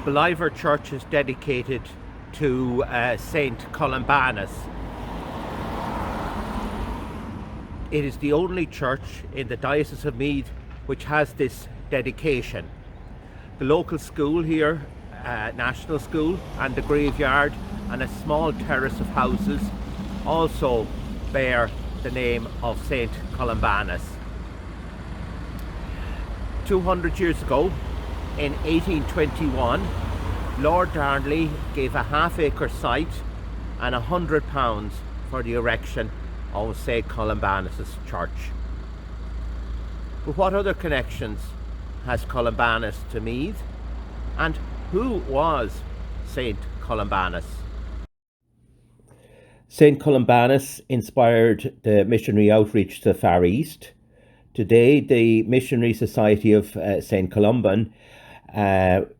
Believer Church is dedicated to Saint Columbanus. It is the only church in the Diocese of Meath which has this dedication. The local school here, National School, and the graveyard and a small terrace of houses also bear the name of Saint Columbanus. 200 years ago, in 1821, Lord Darnley gave a half-acre site and £100 for the erection of St Columbanus' church. But what other connections has Columbanus to Meath? And who was St Columbanus? St Columbanus inspired the missionary outreach to the Far East. Today, the Missionary Society of St Columban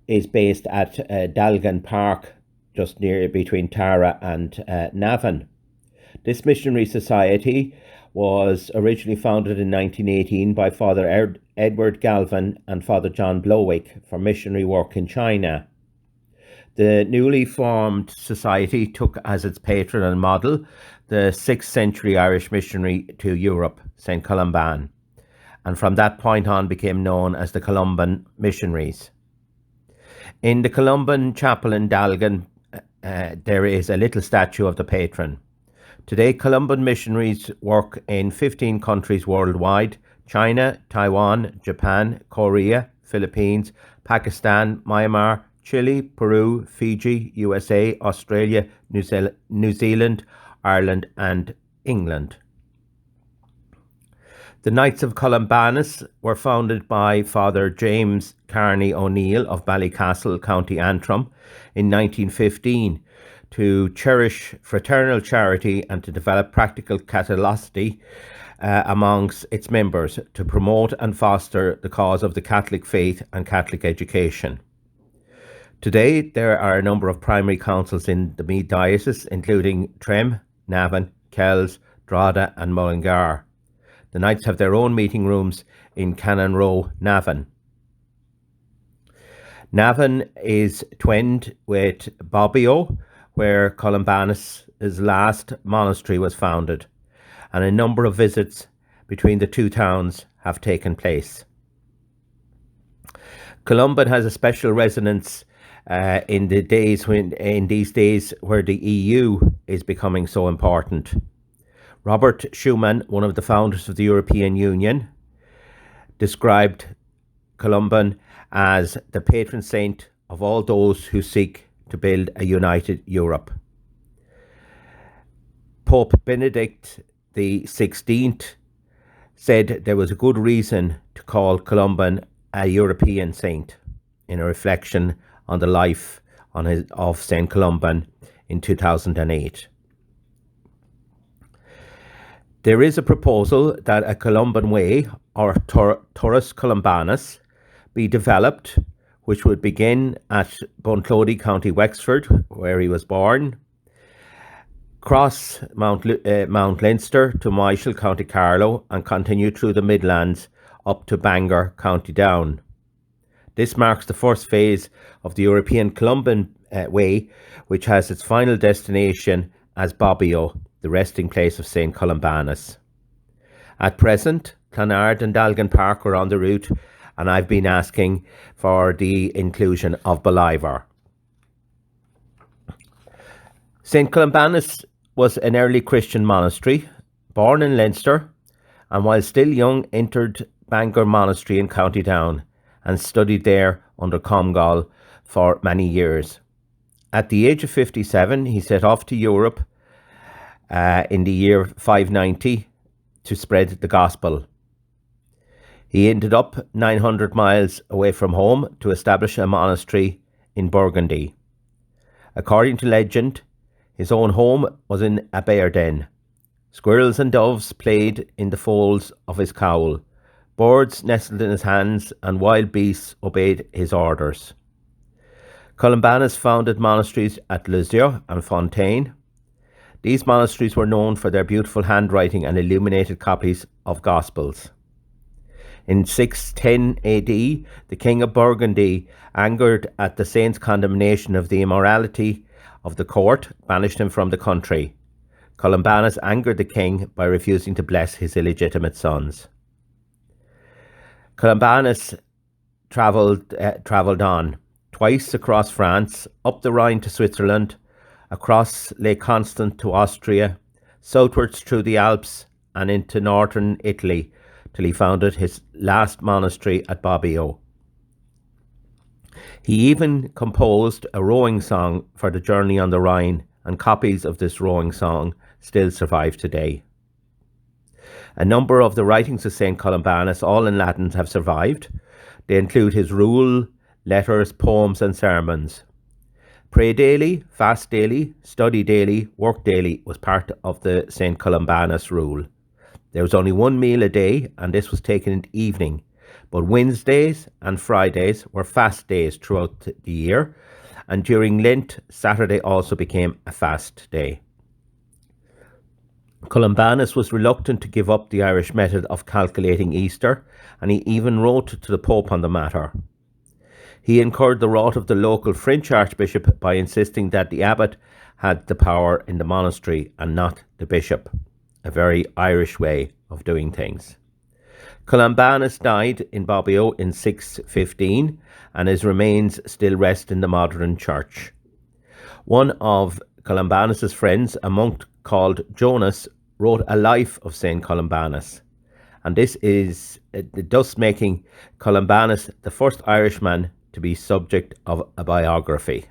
is based at Dalgan Park, just near between Tara and Navan. This missionary society was originally founded in 1918 by Father Edward Galvin and Father John Blowick for missionary work in China. The newly formed society took as its patron and model the 6th century Irish missionary to Europe, St Columban, and from that point on became known as the Columban Missionaries. In the Columban Chapel in Dalgan, there is a little statue of the patron. Today, Columban missionaries work in 15 countries worldwide: China, Taiwan, Japan, Korea, Philippines, Pakistan, Myanmar, Chile, Peru, Fiji, USA, Australia, New Zealand, Ireland and England. The Knights of Columbanus were founded by Father James Carney O'Neill of Ballycastle, County Antrim in 1915 to cherish fraternal charity and to develop practical Catholicity amongst its members, to promote and foster the cause of the Catholic faith and Catholic education. Today, there are a number of primary councils in the Meath Diocese, including Trim, Navan, Kells, Drogheda and Mullingar. The Knights have their own meeting rooms in Cannon Row, Navan. Navan is twinned with Bobbio, where Columbanus' last monastery was founded, and a number of visits between the two towns have taken place. Columban has a special resonance in these days where the EU is becoming so important. Robert Schuman, one of the founders of the European Union, described Columban as the patron saint of all those who seek to build a united Europe. Pope Benedict XVI said there was a good reason to call Columban a European saint, in a reflection on the life of St Columban in 2008. There is a proposal that a Columban Way, or Turris Columbanus, be developed, which would begin at Bunclody, County Wexford, where he was born, cross Mount Leinster to Michael, County Carlow, and continue through the Midlands up to Bangor, County Down. This marks the first phase of the European Columban Way, which has its final destination as Bobbio, the resting place of St Columbanus. At present, Clonard and Dalgan Park are on the route, and I've been asking for the inclusion of Believer. St Columbanus was an early Christian monastery, born in Leinster, and while still young entered Bangor Monastery in County Down and studied there under Comgall for many years. At the age of 57, he set off to Europe in the year 590 to spread the gospel. He ended up 900 miles away from home to establish a monastery in Burgundy. According to legend, his own home was in a bear den. Squirrels and doves played in the folds of his cowl. Birds nestled in his hands and wild beasts obeyed his orders. Columbanus founded monasteries at Lisieux and Fontaine. These monasteries were known for their beautiful handwriting and illuminated copies of Gospels. In 610 AD, the King of Burgundy, angered at the saint's condemnation of the immorality of the court, banished him from the country. Columbanus angered the king by refusing to bless his illegitimate sons. Columbanus travelled on, twice across France, up the Rhine to Switzerland, across Lake Constance to Austria, southwards through the Alps and into northern Italy, till he founded his last monastery at Bobbio. He even composed a rowing song for the journey on the Rhine, and copies of this rowing song still survive today. A number of the writings of St. Columbanus, all in Latin, have survived. They include his rule, letters, poems and sermons. Pray daily, fast daily, study daily, work daily was part of the St. Columbanus rule. There was only one meal a day, and this was taken in the evening. But Wednesdays and Fridays were fast days throughout the year, and during Lent, Saturday also became a fast day. Columbanus was reluctant to give up the Irish method of calculating Easter, and he even wrote to the Pope on the matter. He incurred the wrath of the local French archbishop by insisting that the abbot had the power in the monastery and not the bishop, a very Irish way of doing things. Columbanus died in Bobbio in 615, and his remains still rest in the modern church. One of Columbanus's friends, a monk called Jonas, wrote a life of St. Columbanus, and this is thus making Columbanus the first Irishman to be subject of a biography.